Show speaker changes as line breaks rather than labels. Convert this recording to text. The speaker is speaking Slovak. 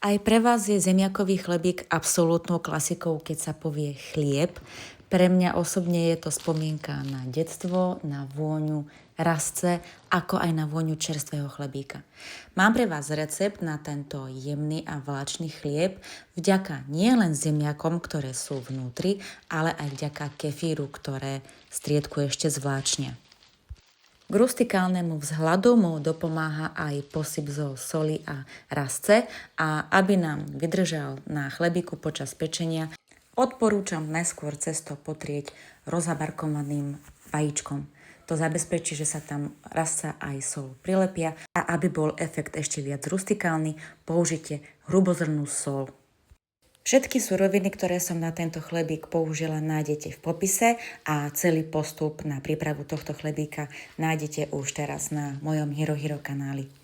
Aj pre vás je zemiakový chlebík absolútnou klasikou, keď sa povie chlieb. Pre mňa osobne je to spomienka na detstvo, na vôňu rastce, ako aj na vôňu čerstvého chlebíka. Mám pre vás recept na tento jemný a vláčny chlieb vďaka nielen zemiakom, ktoré sú vnútri, ale aj vďaka kefíru, ktoré striedku ešte zvláčnia. K rustikálnemu vzhľadu mu dopomáha aj posyp zo soli a rastce a aby nám vydržal na chlebíku počas pečenia, odporúčam najskôr cesto potrieť rozhabarkovaným vajíčkom. To zabezpečí, že sa tam rastca aj sol prilepia a aby bol efekt ešte viac rustikálny, použite hrubozrnnú sol. Všetky suroviny, ktoré som na tento chlebík použila, nájdete v popise a celý postup na prípravu tohto chlebíka nájdete už teraz na mojom Hero Hero kanáli.